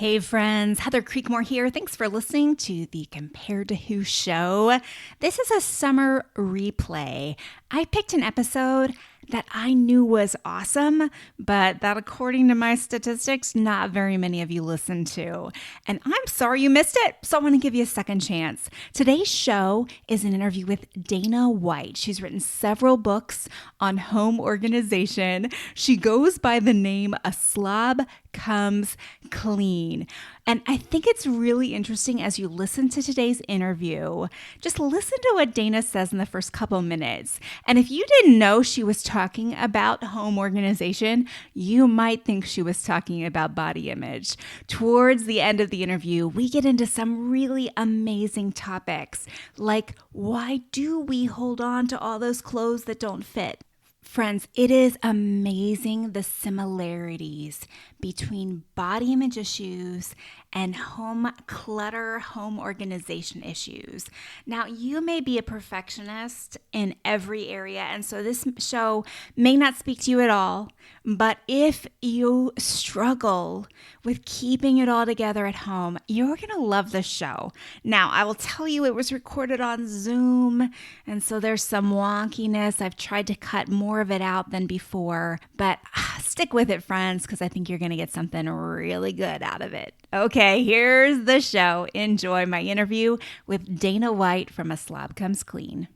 Hey friends, Heather Creekmore here. Thanks for listening to the Compared to Who show. This is a summer replay. I picked an episode that I knew was awesome, but that according to my statistics, not very many of you listened to. And I'm sorry you missed it, so I want to give you a second chance. Today's show is an interview with Dana White. She's written several books on home organization. She goes by the name A Slob Comes Clean. And I think it's really interesting as you listen to today's interview. Just listen to what Dana says in the first couple minutes. And if you didn't know she was talking about home organization, you might think she was talking about body image. Towards the end of the interview, we get into some really amazing topics, like why do we hold on to all those clothes that don't fit? Friends, it is amazing the similarities between body image issues and home clutter, home organization issues. Now, you may be a perfectionist in every area, and so this show may not speak to you at all, but if you struggle with keeping it all together at home, you're going to love this show. Now, I will tell you it was recorded on Zoom, and so there's some wonkiness. I've tried to cut more of it out than before, but stick with it, friends, because I think you're going to get something really good out of it. Okay, here's the show. Enjoy my interview with Dana White from A Slob Comes Clean.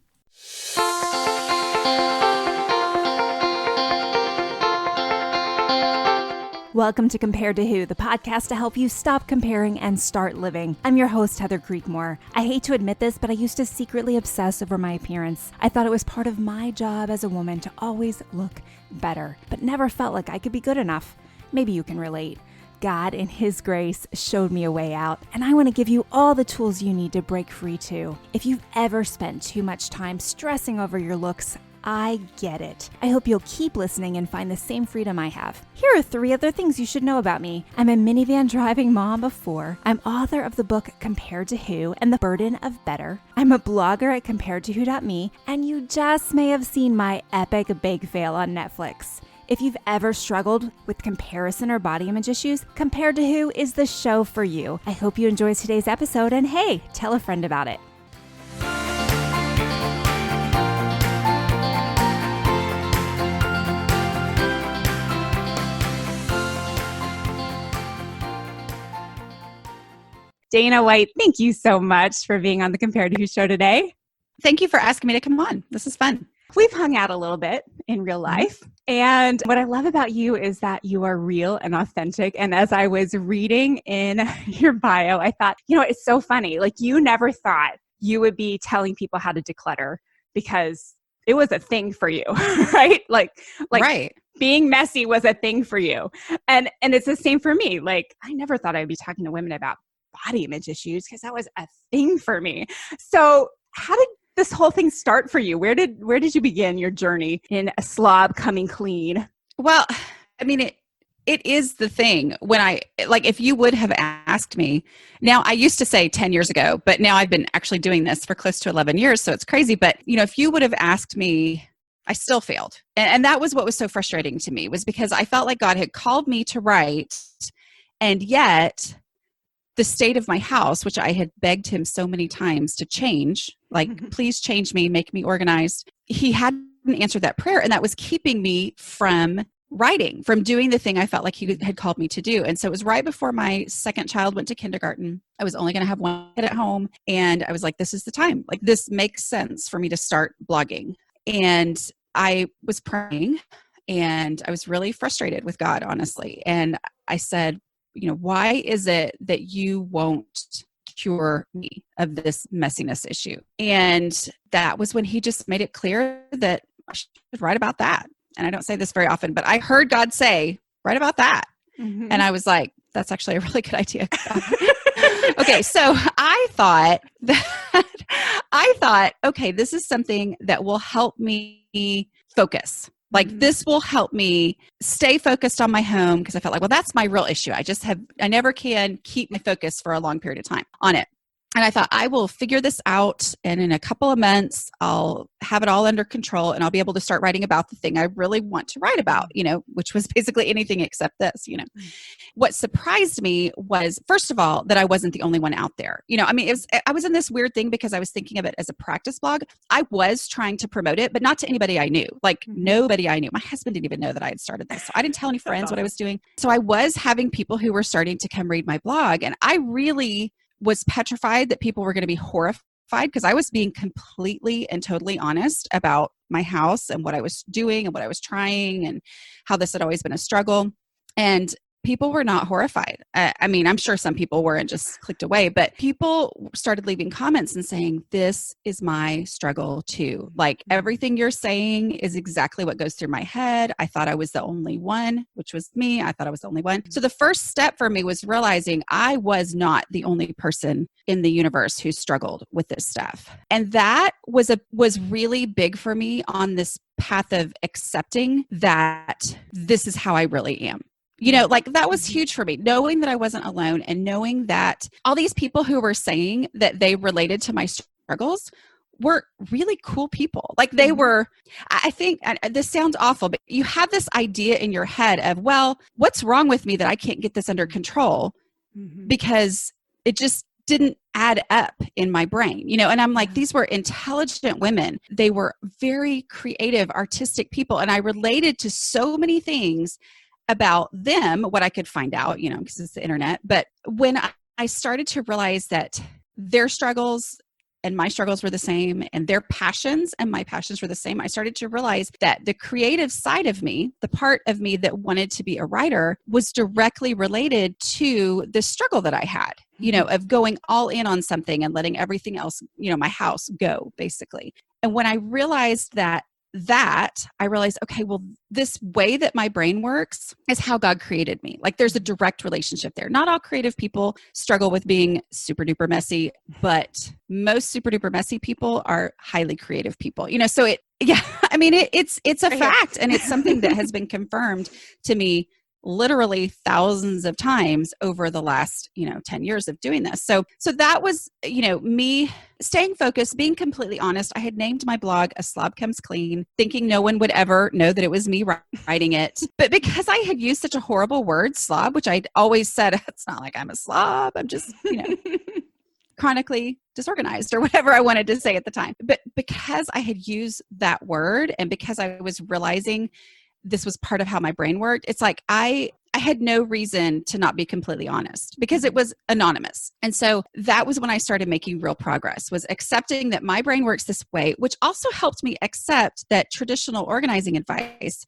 Welcome to Compared to Who, the podcast to help you stop comparing and start living. I'm your host, Heather Creekmore. I hate to admit this, but I used to secretly obsess over my appearance. I thought it was part of my job as a woman to always look better, but never felt like I could be good enough. Maybe you can relate. God, in His grace, showed me a way out, and I want to give you all the tools you need to break free too. If you've ever spent too much time stressing over your looks, I get it. I hope you'll keep listening and find the same freedom I have. Here are 3 other things you should know about me. I'm a minivan driving mom of 4. I'm author of the book Compared to Who and the Burden of Better. I'm a blogger at comparedtowho.me, and you just may have seen my epic bake fail on Netflix. If you've ever struggled with comparison or body image issues, Compared to Who is the show for you. I hope you enjoyed today's episode, and hey, tell a friend about it. Dana White, thank you so much for being on the Compared to Who show today. Thank you for asking me to come on. This is fun. We've hung out a little bit in real life. And what I love about you is that you are real and authentic. And as I was reading in your bio, I thought, it's so funny. Like, you never thought you would be telling people how to declutter because it was a thing for you, right? Like right. Being messy was a thing for you. And it's the same for me. Like, I never thought I'd be talking to women about body image issues because that was a thing for me. So how did this whole thing start for you? Where did you begin your journey in A Slob Coming Clean? Well, I mean, it is the thing when if you would have asked me, now I used to say 10 years ago, but now I've been actually doing this for close to 11 years. So it's crazy. But, if you would have asked me, I still failed. And that was what was so frustrating to me, was because I felt like God had called me to write, and yet the state of my house, which I had begged Him so many times to change, please change me, make me organized. He hadn't answered that prayer. And that was keeping me from writing, from doing the thing I felt like He had called me to do. And so it was right before my second child went to kindergarten. I was only going to have one kid at home. And I was like, this is the time. Like, this makes sense for me to start blogging. And I was praying, and I was really frustrated with God, honestly. And I said, why is it that you won't cure me of this messiness issue? And that was when He just made it clear that I should write about that. And I don't say this very often, but I heard God say, write about that. Mm-hmm. And I was like, that's actually a really good idea. Okay. So I thought, okay, this is something that will help me focus. Like, this will help me stay focused on my home, because I felt like, well, that's my real issue. I never can keep my focus for a long period of time on it. And I thought, I will figure this out. And in a couple of months, I'll have it all under control and I'll be able to start writing about the thing I really want to write about, which was basically anything except this. What surprised me was, first of all, that I wasn't the only one out there. I was in this weird thing because I was thinking of it as a practice blog. I was trying to promote it, but not to anybody I knew. Like nobody I knew. My husband didn't even know that I had started this. So I didn't tell any friends what I was doing. So I was having people who were starting to come read my blog. And I really was petrified that people were going to be horrified because I was being completely and totally honest about my house and what I was doing and what I was trying and how this had always been a struggle. And people were not horrified. I'm sure some people were and just clicked away, but people started leaving comments and saying, this is my struggle too. Like everything you're saying is exactly what goes through my head. I thought I was the only one, which was me. I thought I was the only one. So the first step for me was realizing I was not the only person in the universe who struggled with this stuff. And that was really big for me on this path of accepting that this is how I really am. That was huge for me, knowing that I wasn't alone and knowing that all these people who were saying that they related to my struggles were really cool people. Like they were, I think, this sounds awful, but you have this idea in your head of, well, what's wrong with me that I can't get this under control because it just didn't add up in my brain, and I'm like, these were intelligent women. They were very creative, artistic people. And I related to so many things about them, what I could find out, because it's the internet. But when I started to realize that their struggles and my struggles were the same and their passions and my passions were the same, I started to realize that the creative side of me, the part of me that wanted to be a writer, was directly related to the struggle that I had, of going all in on something and letting everything else, my house go, basically. And when I realized that, I realized, okay, well, this way that my brain works is how God created me. Like there's a direct relationship there. Not all creative people struggle with being super duper messy, but most super duper messy people are highly creative people, so it's a fact. And it's something that has been confirmed to me literally thousands of times over the last, 10 years of doing this. So that was, me staying focused, being completely honest. I had named my blog A Slob Comes Clean, thinking no one would ever know that it was me writing it. But because I had used such a horrible word, slob, which I'd always said, it's not like I'm a slob. I'm just, chronically disorganized or whatever I wanted to say at the time. But because I had used that word and because I was realizing this was part of how my brain worked, it's like I had no reason to not be completely honest because it was anonymous. And so that was when I started making real progress, was accepting that my brain works this way, which also helped me accept that traditional organizing advice,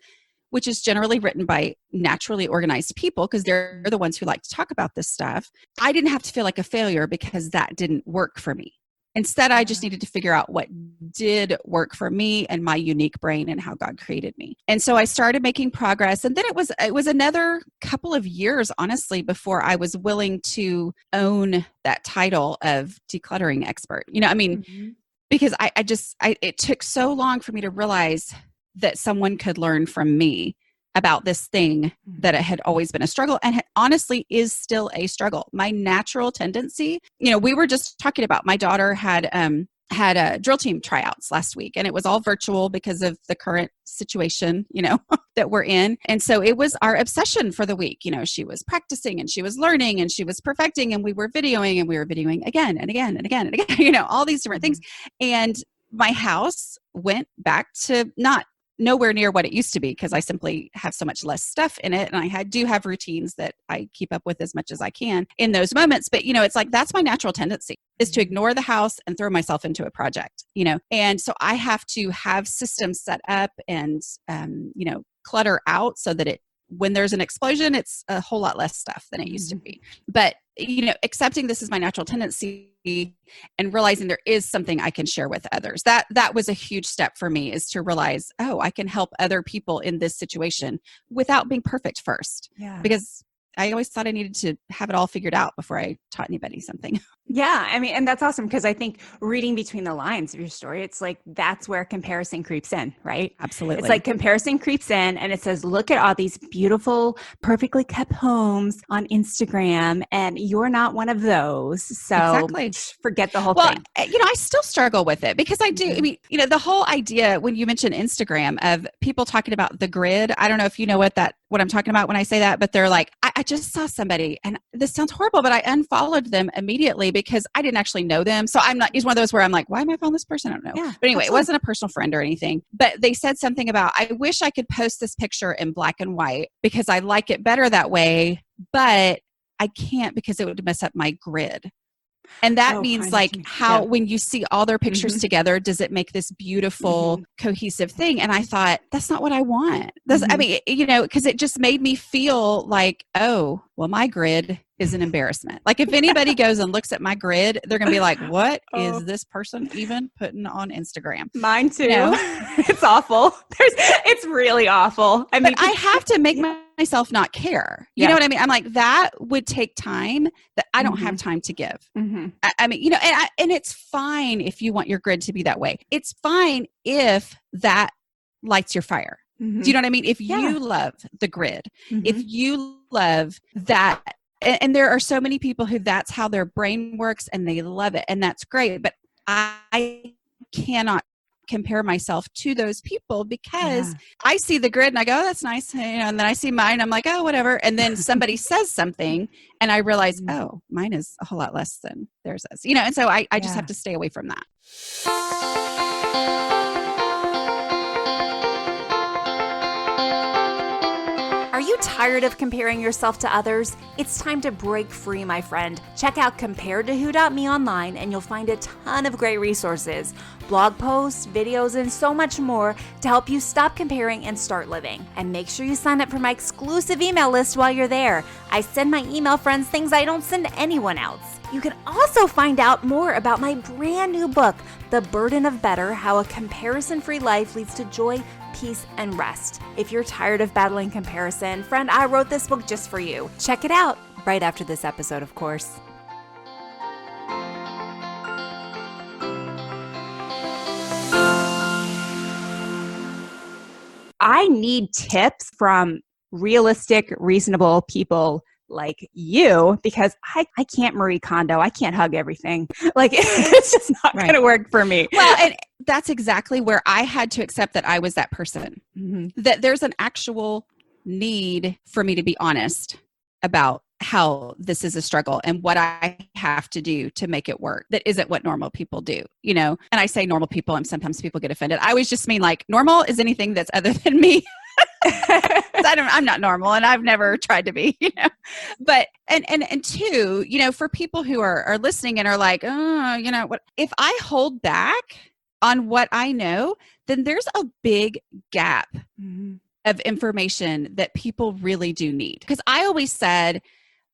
which is generally written by naturally organized people because they're the ones who like to talk about this stuff, I didn't have to feel like a failure because that didn't work for me. Instead, I just needed to figure out what did work for me and my unique brain and how God created me. And so I started making progress. And then it was another couple of years, honestly, before I was willing to own that title of decluttering expert. Because it took so long for me to realize that someone could learn from me about this thing that it had always been a struggle and honestly is still a struggle. My natural tendency, we were just talking about, my daughter had a drill team tryouts last week and it was all virtual because of the current situation, that we're in. And so it was our obsession for the week. She was practicing and she was learning and she was perfecting and we were videoing again and again and again and again, all these different things. And my house went back to nowhere near what it used to be because I simply have so much less stuff in it. And I do have routines that I keep up with as much as I can in those moments. But, it's like, that's my natural tendency is to ignore the house and throw myself into a project, and so I have to have systems set up and, clutter out so that when there's an explosion, it's a whole lot less stuff than it used to be. But, accepting this is my natural tendency and realizing there is something I can share with others. That was a huge step for me, is to realize, I can help other people in this situation without being perfect first. Yeah. Because I always thought I needed to have it all figured out before I taught anybody something. Yeah, I mean, and that's awesome because I think reading between the lines of your story, it's like that's where comparison creeps in, right? Absolutely. It's like comparison creeps in and it says, look at all these beautiful, perfectly kept homes on Instagram, and you're not one of those. So Exactly. forget the whole Well, thing. I still struggle with it because I do. I mean, the whole idea when you mention Instagram of people talking about the grid, I don't know if you know what I'm talking about when I say that, but they're like, I just saw somebody and this sounds horrible, but I unfollowed them immediately because I didn't actually know them. So it's one of those where I'm like, why am I following this person? I don't know. Yeah, But anyway, absolutely. It wasn't a personal friend or anything, but they said something about, I wish I could post this picture in black and white because I like it better that way, but I can't because it would mess up my grid. And that means like how, when you see all their pictures together, does it make this beautiful, cohesive thing? And I thought, that's not what I want. I mean, because it just made me feel like, oh, well, my grid is an embarrassment. Like if anybody goes and looks at my grid, they're going to be like, what is this person even putting on Instagram? Mine too. It's awful. It's really awful. I mean, but I have to make myself not care. You know what I mean? I'm like, that would take time that I don't have time to give. I mean, and it's fine if you want your grid to be that way. It's fine if that lights your fire. Do you know what I mean? If you love the grid, if you love that, and there are so many people who that's how their brain works and they love it. And that's great. But I cannot compare myself to those people because I see the grid and I go, oh, that's nice. And then I see mine. I'm like, oh, whatever. And then somebody says something and I realize, oh, mine is a whole lot less than theirs is, and so I just have to stay away from that. Are you tired of comparing yourself to others? It's time to break free, my friend. Check out comparedtowho.me online and you'll find a ton of great resources, blog posts, videos, and so much more to help you stop comparing and start living. And make sure you sign up for my exclusive email list while you're there. I send my email friends things I don't send anyone else. You can also find out more about my brand new book, The Burden of Better: How a Comparison-Free Life Leads to Joy, Peace, and Rest. If you're tired of battling comparison, friend, I wrote this book just for you. Check it out right after this episode, of course. I need tips from realistic, reasonable people like you, because I can't Marie Kondo. I can't hug everything. Like it's just not going to work for me. Well, and that's exactly where I had to accept that I was that person, that there's an actual need for me to be honest about how this is a struggle and what I have to do to make it work. That isn't what normal people do, and I say normal people and sometimes people get offended. I always just mean like normal is anything that's other than me. I'm not normal and I've never tried to be, but, and two, for people who are listening and are like, oh, what, if I hold back on what I know, then there's a big gap of information that people really do need. Because I always said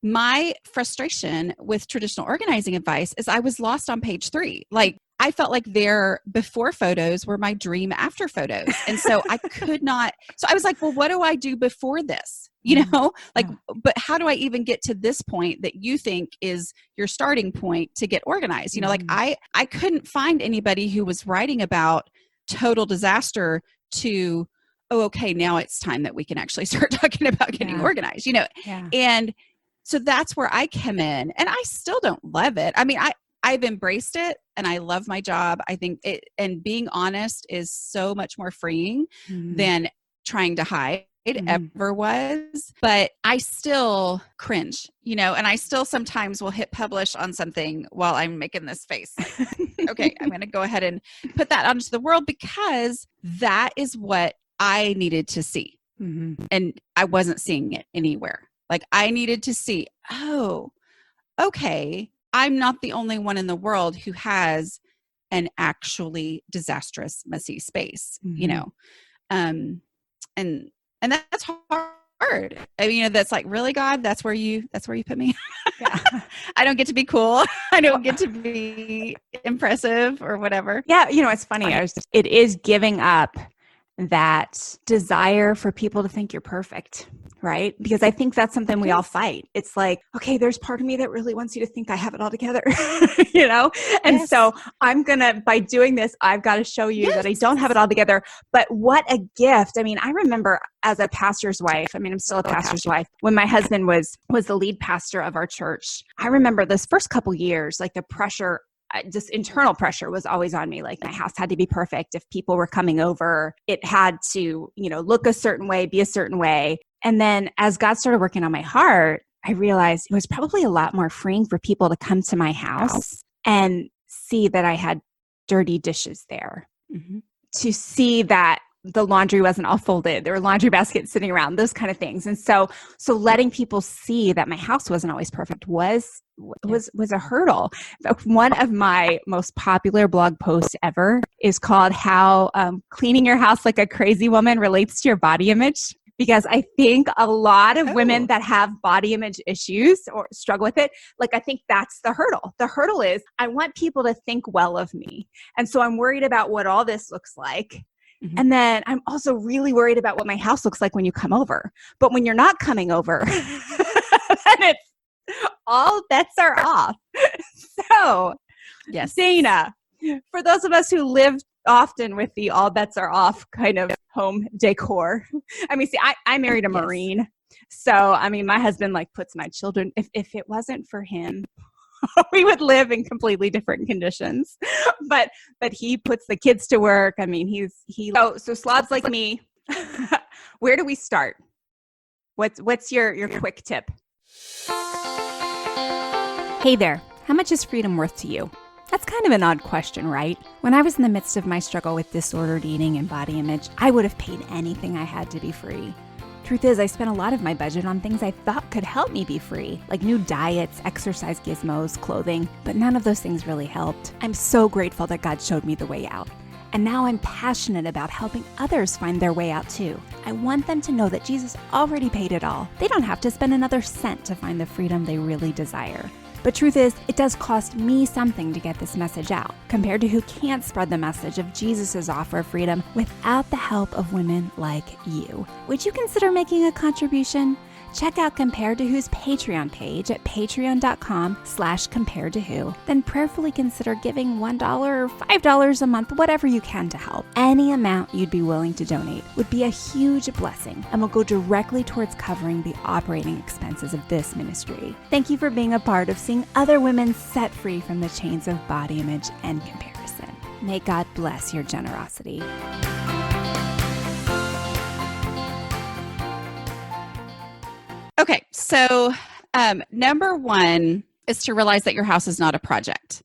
my frustration with traditional organizing advice is I was lost on page 3. Like I felt like their before photos were my dream after photos. And so I could not, so I was like, well, what do I do before this? But how do I even get to this point that you think is your starting point to get organized? Like I couldn't find anybody who was writing about total disaster to, oh, okay, now it's time that we can actually start talking about getting organized, And so that's where I come in, and I still don't love it. I mean, I've embraced it and I love my job. I think it, and being honest is so much more freeing than trying to hide ever was. But I still cringe, and I still sometimes will hit publish on something while I'm making this face. Like, okay, I'm going to go ahead and put that out into the world because that is what I needed to see. And I wasn't seeing it anywhere. Like I needed to see, oh, okay, I'm not the only one in the world who has an actually disastrous, messy space, and that's hard. I mean, that's like, really, God, that's where you put me. I don't get to be cool. I don't get to be impressive or whatever. Yeah. It's funny. It is giving up that desire for people to think you're perfect, right? Because I think that's something we all fight. It's like, okay, there's part of me that really wants you to think I have it all together, you know? And Yes. so by doing this, I've got to show you that I don't have it all together. But what a gift. I mean, I remember as a pastor's wife, I mean, I'm still a pastor's wife, when my husband was the lead pastor of our church. I remember those first couple years, like the pressure, just internal pressure was always on me. Like my house had to be perfect. If people were coming over, it had to, look a certain way, be a certain way. And then as God started working on my heart, I realized it was probably a lot more freeing for people to come to my house and see that I had dirty dishes there, to see that the laundry wasn't all folded. There were laundry baskets sitting around, those kind of things. And so letting people see that my house wasn't always perfect was a hurdle. One of my most popular blog posts ever is called How Cleaning Your House Like a Crazy Woman Relates to Your Body Image. Because I think a lot of women that have body image issues or struggle with it, like I think that's the hurdle. The hurdle is I want people to think well of me. And so I'm worried about what all this looks like. And then I'm also really worried about what my house looks like when you come over. But when you're not coming over, then it's all bets are off. So, yes, Dana, for those of us who live often with the all bets are off kind of home decor. I mean, see, I married a Marine. So, I mean, my husband like puts my children, if it wasn't for him, we would live in completely different conditions, but he puts the kids to work. I mean, so slobs like me. Where do we start? What's your quick tip? Hey there. How much is freedom worth to you? That's kind of an odd question, right? When I was in the midst of my struggle with disordered eating and body image, I would have paid anything I had to be free. Truth is, I spent a lot of my budget on things I thought could help me be free, like new diets, exercise gizmos, clothing, but none of those things really helped. I'm so grateful that God showed me the way out. And now I'm passionate about helping others find their way out too. I want them to know that Jesus already paid it all. They don't have to spend another cent to find the freedom they really desire. But truth is, it does cost me something to get this message out, compared to who can't spread the message of Jesus' offer of freedom without the help of women like you. Would you consider making a contribution? Check out Compared to Who's Patreon page at patreon.com/comparedtowho. Then prayerfully consider giving $1 or $5 a month, whatever you can to help. Any amount you'd be willing to donate would be a huge blessing and will go directly towards covering the operating expenses of this ministry. Thank you for being a part of seeing other women set free from the chains of body image and comparison. May God bless your generosity. Okay, so number one is to realize that your house is not a project.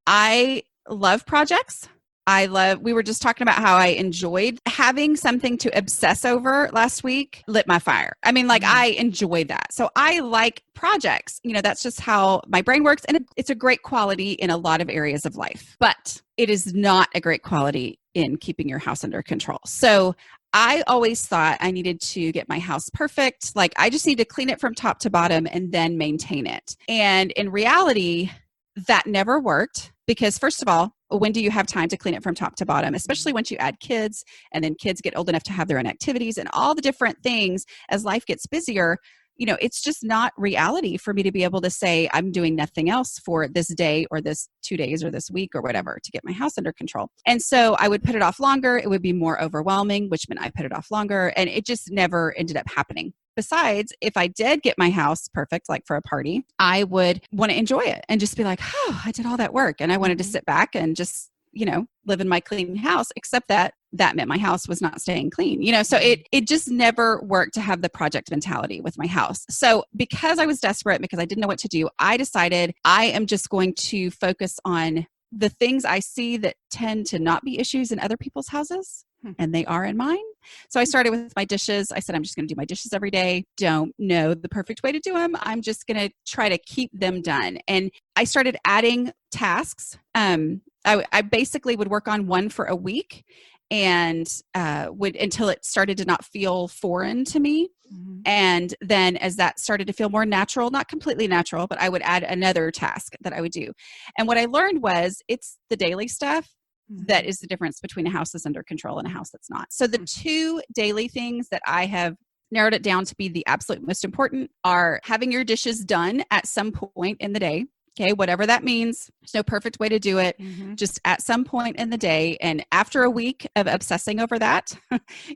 I love projects. We were just talking about how I enjoyed having something to obsess over last week, lit my fire. I mean, like I enjoy that. So I like projects. That's just how my brain works. And it's a great quality in a lot of areas of life, but it is not a great quality in keeping your house under control. So I always thought I needed to get my house perfect. Like I just need to clean it from top to bottom and then maintain it. And in reality, that never worked because first of all, when do you have time to clean it from top to bottom, especially once you add kids and then kids get old enough to have their own activities and all the different things as life gets busier. It's just not reality for me to be able to say I'm doing nothing else for this day or this 2 days or this week or whatever to get my house under control. And so I would put it off longer. It would be more overwhelming, which meant I put it off longer and it just never ended up happening. Besides, if I did get my house perfect, like for a party, I would want to enjoy it and just be like, oh, I did all that work. And I wanted to sit back and just, live in my clean house, except that meant my house was not staying clean, so it just never worked to have the project mentality with my house. So because I was desperate, because I didn't know what to do, I decided I am just going to focus on the things I see that tend to not be issues in other people's houses. And they are in mine. So I started with my dishes. I said, I'm just going to do my dishes every day. Don't know the perfect way to do them. I'm just going to try to keep them done. And I started adding tasks. I basically would work on one for a week and would until it started to not feel foreign to me. And then as that started to feel more natural, not completely natural, but I would add another task that I would do. And what I learned was it's the daily stuff that is the difference between a house that's under control and a house that's not. So the two daily things that I have narrowed it down to be the absolute most important are having your dishes done at some point in the day. Okay, whatever that means. There's no perfect way to do it. Just at some point in the day. And after a week of obsessing over that,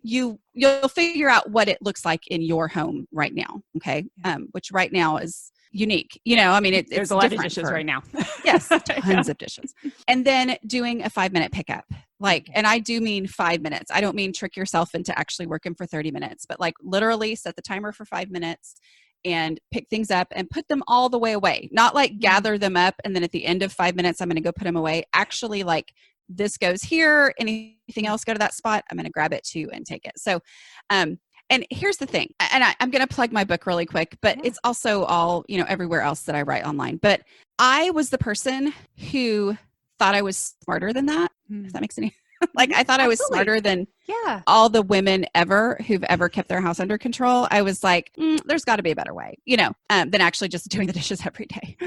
you'll figure out what it looks like in your home right now. Okay. Which right now is unique. I mean, there's it's a lot of different dishes right now. Yes, tons of dishes. And then doing a 5-minute pickup. And I do mean 5 minutes. I don't mean trick yourself into actually working for 30 minutes, but literally set the timer for 5 minutes and pick things up and put them all the way away. Not gather them up and then at the end of 5 minutes, I'm going to go put them away. Actually, this goes here. Anything else go to that spot? I'm going to grab it too and take it. So, and here's the thing, and I'm going to plug my book really quick, but it's also all, everywhere else that I write online. But I was the person who thought I was smarter than that. If that makes any I thought I was smarter than all the women ever who've ever kept their house under control. I was like, there's got to be a better way, than actually just doing the dishes every day.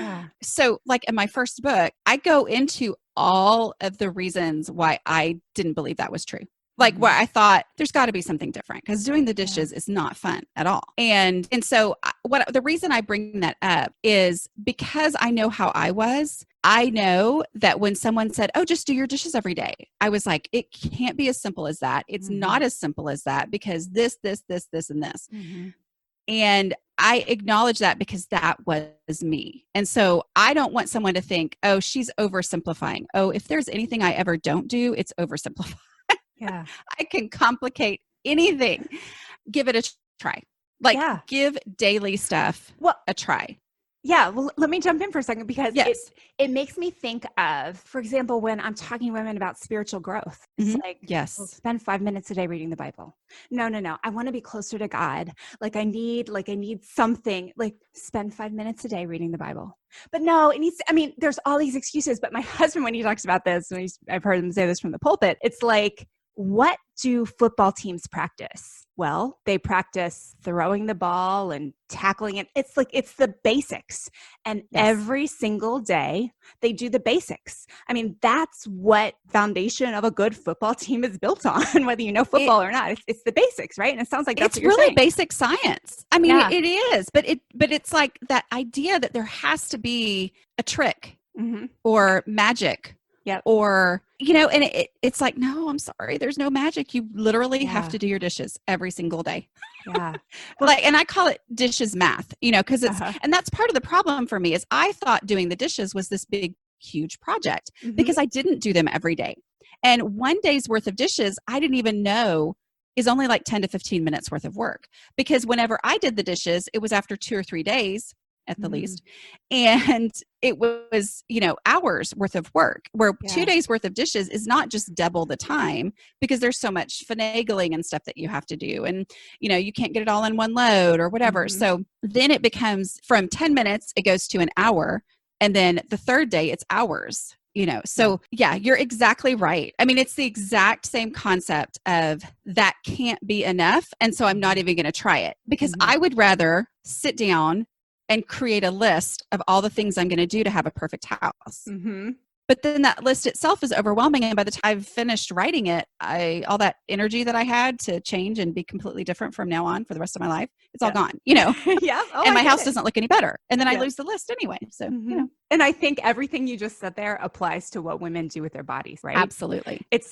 So in my first book, I go into all of the reasons why I didn't believe that was true. Why I thought there's got to be something different because doing the dishes is not fun at all. And so the reason I bring that up is because I know how I was. I know that when someone said, oh, just do your dishes every day, I was like, it can't be as simple as that. It's not as simple as that because this, and this. And I acknowledge that because that was me. And so I don't want someone to think, oh, she's oversimplifying. Oh, if there's anything I ever don't do, it's oversimplifying. Yeah. I can complicate anything. Give it a try. Give daily stuff a try. Yeah. Well, let me jump in for a second because it makes me think of, for example, when I'm talking to women about spiritual growth, it's spend 5 minutes a day reading the Bible. No. I want to be closer to God. I need something, spend 5 minutes a day reading the Bible. But no, there's all these excuses, but my husband, when he talks about this, I've heard him say this from the pulpit, it's what do football teams practice? Well, they practice throwing the ball and tackling it. It's the basics. And every single day they do the basics. That's what foundation of a good football team is built on, whether you know football or not. It's the basics, right? And it sounds like that's what you're saying. It's really basic science. It is, but it's that idea that there has to be a trick or magic. Yep. Or, and it's no, I'm sorry. There's no magic. You literally have to do your dishes every single day. Yeah. And I call it dishes math, because it's, and that's part of the problem for me is I thought doing the dishes was this big, huge project because I didn't do them every day. And one day's worth of dishes, I didn't even know is only 10 to 15 minutes worth of work because whenever I did the dishes, it was after 2 or 3 days at the least. And it was, hours worth of work where 2 days worth of dishes is not just double the time because there's so much finagling and stuff that you have to do. And, you can't get it all in one load or whatever. So then it becomes from 10 minutes, it goes to an hour. And then the third day it's hours, So you're exactly right. It's the exact same concept of that can't be enough. And so I'm not even going to try it because I would rather sit down and create a list of all the things I'm going to do to have a perfect house. But then that list itself is overwhelming. And by the time I've finished writing it, all that energy that I had to change and be completely different from now on for the rest of my life, it's all gone, Oh, and my house doesn't look any better. And then I lose the list anyway. So, And I think everything you just said there applies to what women do with their bodies, right? Absolutely. It's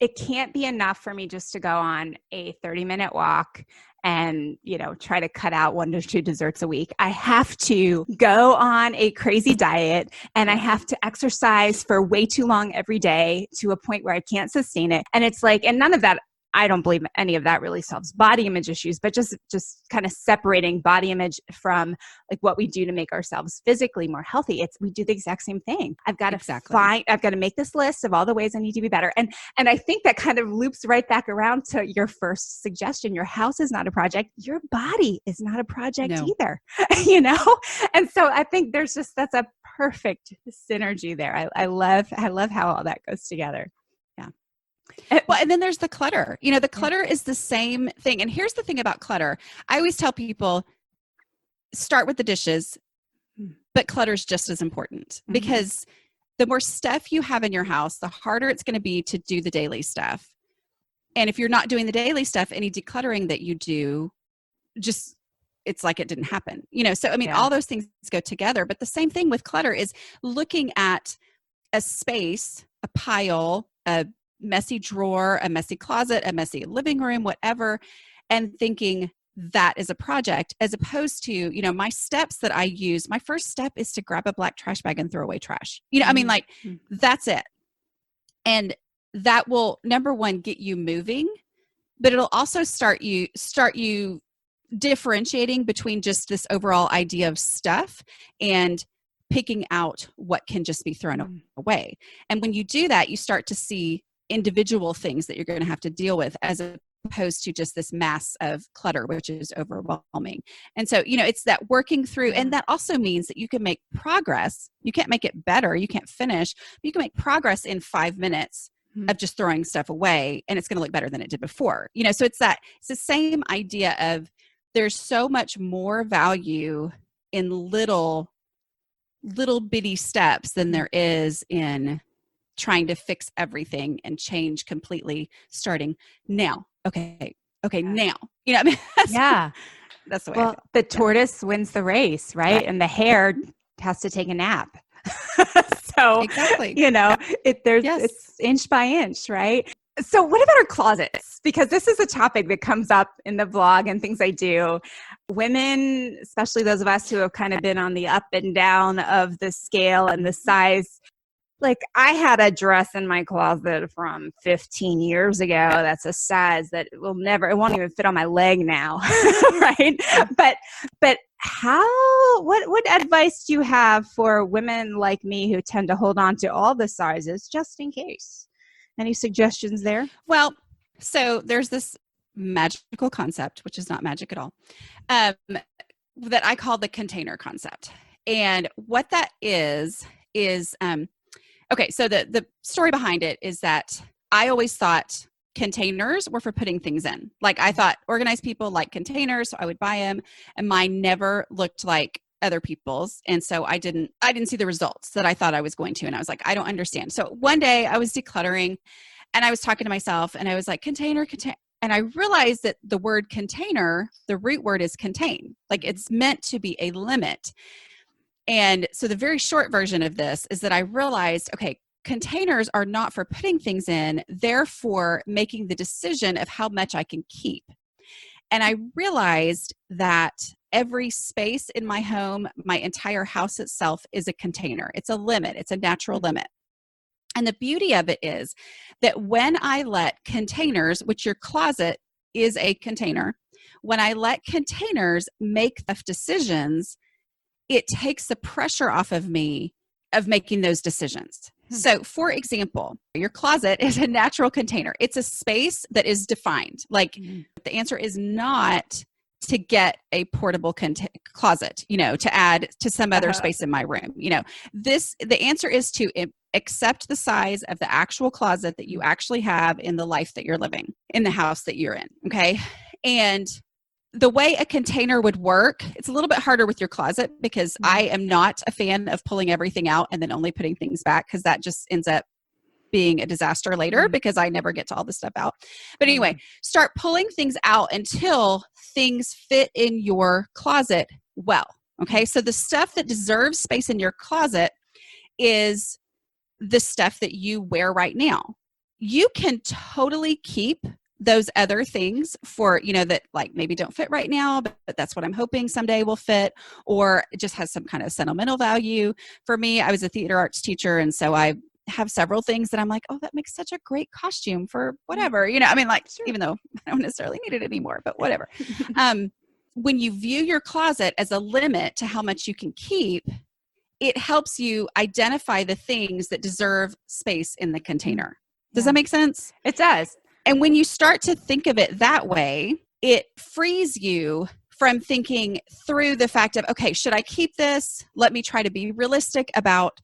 it can't be enough for me just to go on a 30-minute walk and, try to cut out 1 to 2 desserts a week. I have to go on a crazy diet and I have to exercise for way too long every day to a point where I can't sustain it. And it's and none of that, I don't believe any of that really solves body image issues, but just kind of separating body image from what we do to make ourselves physically more healthy. We do the exact same thing. I've got to make this list of all the ways I need to be better. And I think that kind of loops right back around to your first suggestion. Your house is not a project. Your body is not a project either, And so I think that's a perfect synergy there. I love how all that goes together. Well, and then there's the clutter. The clutter is the same thing. And here's the thing about clutter. I always tell people, start with the dishes, but clutter is just as important because the more stuff you have in your house, the harder it's going to be to do the daily stuff. And if you're not doing the daily stuff, any decluttering that you do just, it's like it didn't happen, So, I mean, Yeah. all those things go together, but the same thing with clutter is looking at a space, a pile, a messy drawer, a messy closet, a messy living room, whatever, and thinking that is a project, as opposed to, my steps that I use. My first step is to grab a black trash bag and throw away trash. I mean, like, that's it. And that will, number one, get you moving, but it'll also start you differentiating between just this overall idea of stuff and picking out what can just be thrown away. And when you do that, you start to see individual things that you're going to have to deal with, as opposed to just this mass of clutter, which is overwhelming. And so, it's that working through, and that also means that you can make progress. You can't make it better, you can't finish, but you can make progress in 5 minutes of just throwing stuff away, and it's going to look better than it did before. So it's the same idea of, there's so much more value in little bitty steps than there is in trying to fix everything and change completely starting now. Okay, now. I mean, that's the way I feel. The tortoise wins the race, right? And the hare has to take a nap. So, exactly. It's inch by inch, right? So what about our closets? Because this is a topic that comes up in the blog and things I do. Women, especially those of us who have kind of been on the up and down of the scale and the size. Like, I had a dress in my closet from 15 years ago. That's a size that it won't even fit on my leg now. Right. But what advice do you have for women like me who tend to hold on to all the sizes just in case? Any suggestions there? Well, so there's this magical concept, which is not magic at all, that I call the container concept. And what that is okay, so the story behind it is that I always thought containers were for putting things in. Like, I thought organized people like containers, so I would buy them, and mine never looked like other people's. And so I didn't see the results that I thought I was going to. And I was like, I don't understand. So one day I was decluttering and I was talking to myself and I was like, container. And I realized that the word container, the root word is contain. Like, it's meant to be a limit. And so the very short version of this is that I realized, okay, containers are not for putting things in, they're for making the decision of how much I can keep. And I realized that every space in my home, my entire house itself, is a container. It's a limit. It's a natural limit. And the beauty of it is that when I let containers, which your closet is a container, when I let containers make the decisions, it takes the pressure off of me of making those decisions. So, for example, your closet is a natural container. It's a space that is defined. Like, the answer is not to get a portable closet, to add to some other space in my room. The answer is to accept the size of the actual closet that you actually have in the life that you're living, in the house that you're in. Okay. And the way a container would work, it's a little bit harder with your closet, because I am not a fan of pulling everything out and then only putting things back, because that just ends up being a disaster later because I never get to all this stuff out. But anyway, start pulling things out until things fit in your closet well. Okay. So the stuff that deserves space in your closet is the stuff that you wear right now. You can totally keep those other things for, that like maybe don't fit right now, but that's what I'm hoping someday will fit, or it just has some kind of sentimental value. For me, I was a theater arts teacher. And so I have several things that I'm like, oh, that makes such a great costume for whatever, I mean, like, even though I don't necessarily need it anymore, but whatever. When you view your closet as a limit to how much you can keep, it helps you identify the things that deserve space in the container. Does that make sense? It does. And when you start to think of it that way, it frees you from thinking through the fact of, okay, should I keep this? Let me try to be realistic about,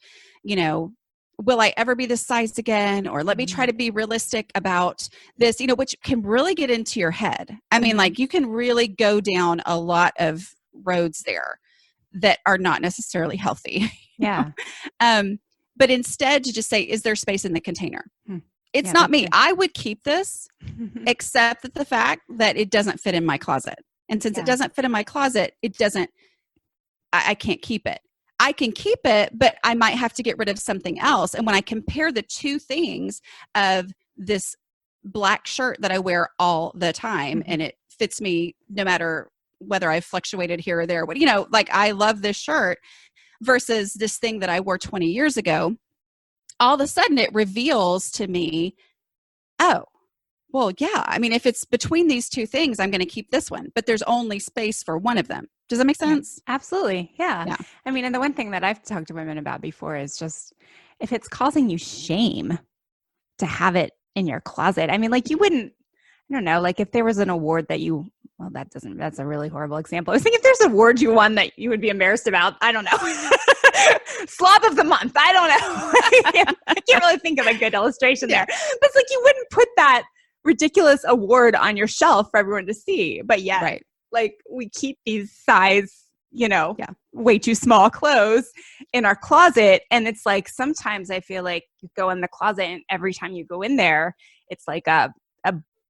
will I ever be this size again? Or let me try to be realistic about this, which can really get into your head. I mean, like, you can really go down a lot of roads there that are not necessarily healthy. Yeah. But instead to just say, is there space in the container? It's not me. I would keep this, except that the fact that it doesn't fit in my closet. And since it Yeah. doesn't fit in my closet, I can't keep it. I can keep it, but I might have to get rid of something else. And when I compare the two things of this black shirt that I wear all the time and it fits me no matter whether I've fluctuated here or there, like I love this shirt versus this thing that I wore 20 years ago, all of a sudden it reveals to me, oh, well, yeah. I mean, if it's between these two things, I'm going to keep this one, but there's only space for one of them. Does that make sense? Yeah, absolutely. Yeah. Yeah. I mean, and the one thing that I've talked to women about before is just if it's causing you shame to have it in your closet. I mean, like you wouldn't, I don't know, like if there was an award that that's a really horrible example. I was thinking if there's an award you won that you would be embarrassed about, I don't know. Slob of the month. I don't know. I can't really think of a good illustration there. But it's like you wouldn't put that ridiculous award on your shelf for everyone to see. But yet, Right. like we keep these size, way too small clothes in our closet. And it's like, sometimes I feel like you go in the closet and every time you go in there, it's like a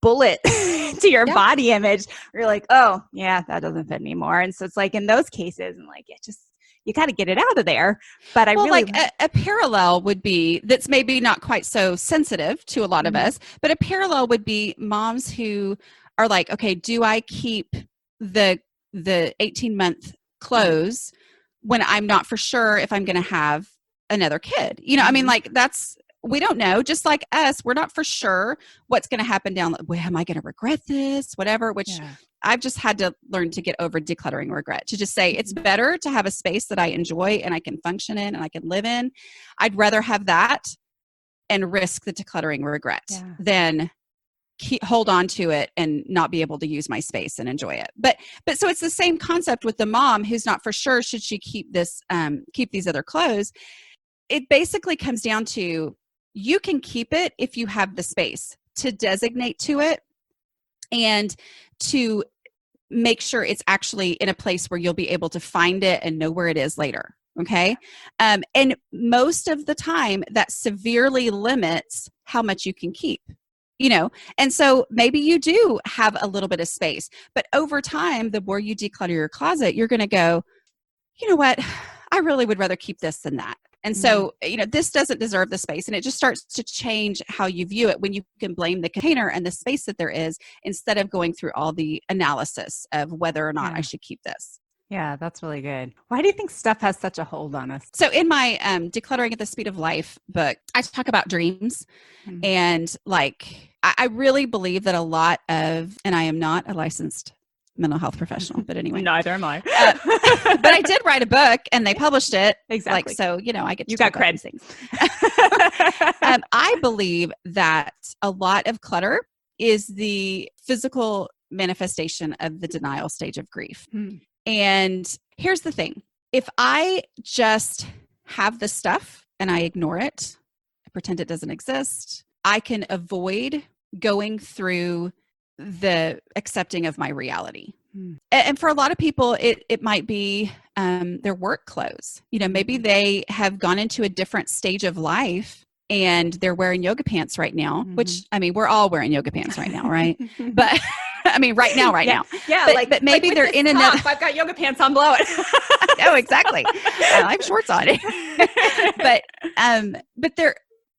bullet to your body image. You're like, oh yeah, that doesn't fit anymore. And so it's like in those cases, and like, you got to get it out of there. But a parallel would be that's maybe not quite so sensitive to a lot of us, but a parallel would be moms who are like, okay, do I keep the 18-month clothes when I'm not for sure if I'm going to have another kid? I mean, like we don't know. Just like us, we're not for sure what's going to happen down. Well, am I going to regret this? Whatever, which I've just had to learn to get over decluttering regret, to just say it's better to have a space that I enjoy and I can function in and I can live in. I'd rather have that and risk the decluttering regret than hold on to it and not be able to use my space and enjoy it. But so it's the same concept with the mom who's not for sure should she keep these other clothes. It basically comes down to, you can keep it if you have the space to designate to it and to make sure it's actually in a place where you'll be able to find it and know where it is later. Okay. And most of the time that severely limits how much you can keep, and so maybe you do have a little bit of space, but over time, the more you declutter your closet, you're going to go, you know what? I really would rather keep this than that. And so, this doesn't deserve the space. And it just starts to change how you view it when you can blame the container and the space that there is instead of going through all the analysis of whether or not I should keep this. Yeah, that's really good. Why do you think stuff has such a hold on us? So in my Decluttering at the Speed of Life book, I talk about dreams. And like, I really believe that a lot of, and I am not a licensed mental health professional, but anyway. Neither am I. But I did write a book and they published it. Exactly. Like, so, I get to you got talk about cred. things. I believe that a lot of clutter is the physical manifestation of the denial stage of grief. And here's the thing. If I just have the stuff and I ignore it, I pretend it doesn't exist, I can avoid going through the accepting of my reality. And for a lot of people, it might be their work clothes. Maybe they have gone into a different stage of life and they're wearing yoga pants right now, which, I mean, we're all wearing yoga pants right now, right? But I mean, right now. Yeah. But maybe they're in another. I've got yoga pants on, blow it. No, exactly. I have shorts on. But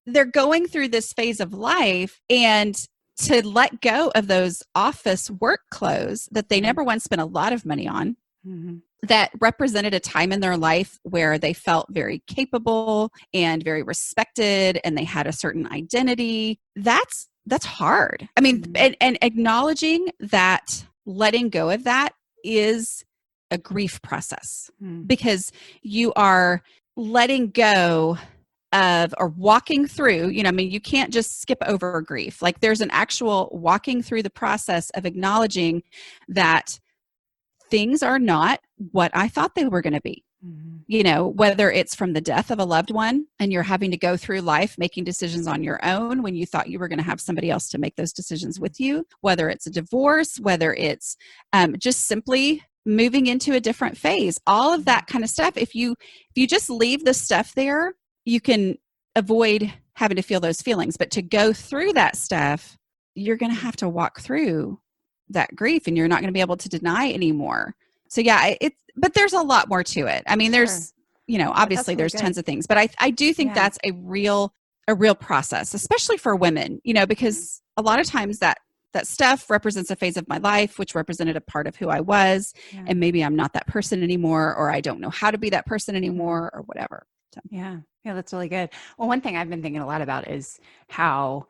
they're going through this phase of life, and to let go of those office work clothes that they never once spent a lot of money on, that represented a time in their life where they felt very capable and very respected and they had a certain identity. That's hard. I mean, and acknowledging that letting go of that is a grief process because you are letting go of or walking through, you can't just skip over grief. Like there's an actual walking through the process of acknowledging that things are not what I thought they were going to be. Whether it's from the death of a loved one and you're having to go through life making decisions on your own when you thought you were going to have somebody else to make those decisions with you, whether it's a divorce, whether it's just simply moving into a different phase, all of that kind of stuff. If you just leave the stuff there, you can avoid having to feel those feelings. But to go through that stuff, you're going to have to walk through that grief, and you're not going to be able to deny anymore. So yeah, but there's a lot more to it. I mean, there's, obviously there's tons of things, but I do think that's a real process, especially for women, because a lot of times that stuff represents a phase of my life, which represented a part of who I was. Yeah. And maybe I'm not that person anymore, or I don't know how to be that person anymore, or whatever. So. Yeah, that's really good. Well, one thing I've been thinking a lot about is how,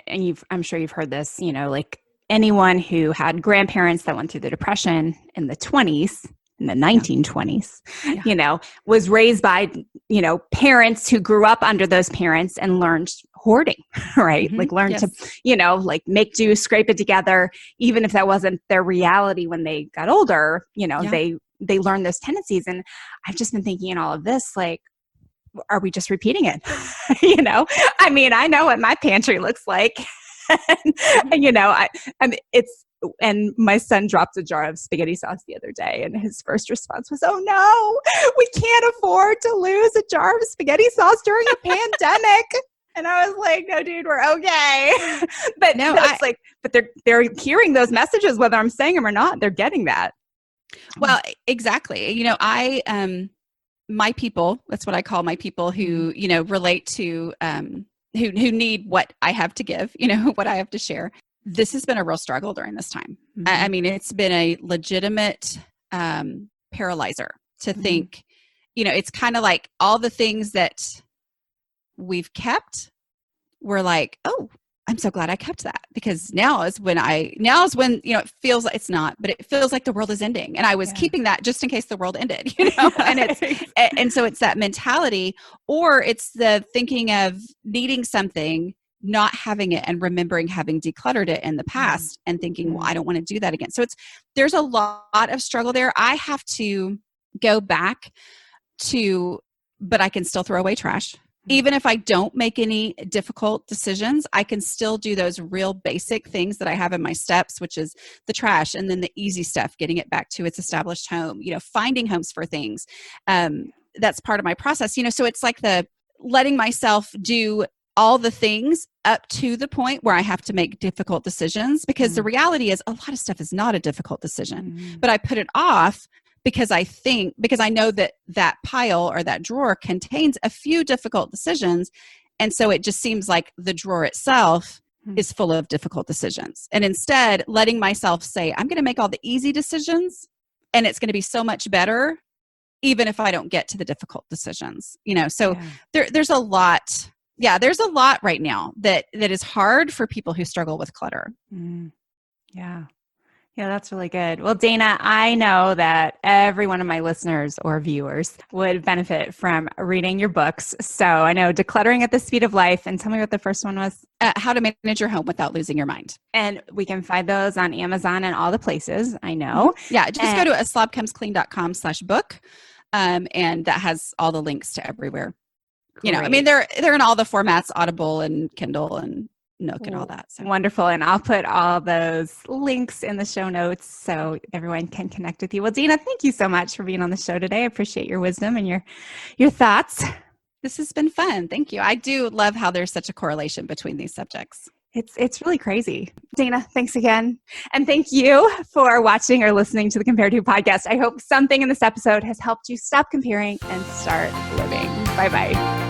and I'm sure you've heard this, like anyone who had grandparents that went through the Depression in the 20s, in the 1920s, was raised by, parents who grew up under those parents and learned hoarding, right? Mm-hmm. Like learned to, like make do, scrape it together, even if that wasn't their reality when they got older, they learned those tendencies. And I've just been thinking in all of this, like, are we just repeating it? I mean, I know what my pantry looks like. And my son dropped a jar of spaghetti sauce the other day, and his first response was, "Oh no, we can't afford to lose a jar of spaghetti sauce during a pandemic." And I was like, "No, dude, we're okay." But no, but they're hearing those messages, whether I'm saying them or not. They're getting that. Well, exactly. My people, that's what I call my people who, relate to, who need what I have to give, what I have to share. This has been a real struggle during this time. Mm-hmm. I mean, it's been a legitimate paralyzer to think, it's kind of like all the things that we've kept, we're like, oh, I'm so glad I kept that, because now is when it feels like it's not, but it feels like the world is ending. And I was keeping that just in case the world ended, and so it's that mentality, or it's the thinking of needing something, not having it, and remembering having decluttered it in the past and thinking, well, I don't want to do that again. So there's a lot of struggle there. I have to go back but I can still throw away trash. Even if I don't make any difficult decisions, I can still do those real basic things that I have in my steps, which is the trash, and then the easy stuff, getting it back to its established home, finding homes for things. That's part of my process, so it's like the letting myself do all the things up to the point where I have to make difficult decisions, because the reality is a lot of stuff is not a difficult decision, but I put it off because I know that pile or that drawer contains a few difficult decisions. And so it just seems like the drawer itself is full of difficult decisions. And instead, letting myself say, I'm going to make all the easy decisions, and it's going to be so much better, even if I don't get to the difficult decisions. So there's a lot. Yeah, there's a lot right now that is hard for people who struggle with clutter. Yeah. Yeah, that's really good. Well, Dana, I know that every one of my listeners or viewers would benefit from reading your books. So I know Decluttering at the Speed of Life, and tell me what the first one was. How to Manage Your Home Without Losing Your Mind. And we can find those on Amazon and all the places, I know. Yeah, just go to slobcomesclean.com/book. And that has all the links to everywhere. Great. I mean, they're in all the formats, Audible and Kindle and Nook and all that. So. Wonderful. And I'll put all those links in the show notes so everyone can connect with you. Well, Dana, thank you so much for being on the show today. I appreciate your wisdom and your thoughts. This has been fun. Thank you. I do love how there's such a correlation between these subjects. It's really crazy. Dana, thanks again. And thank you for watching or listening to the Compare To podcast. I hope something in this episode has helped you stop comparing and start living. Bye-bye.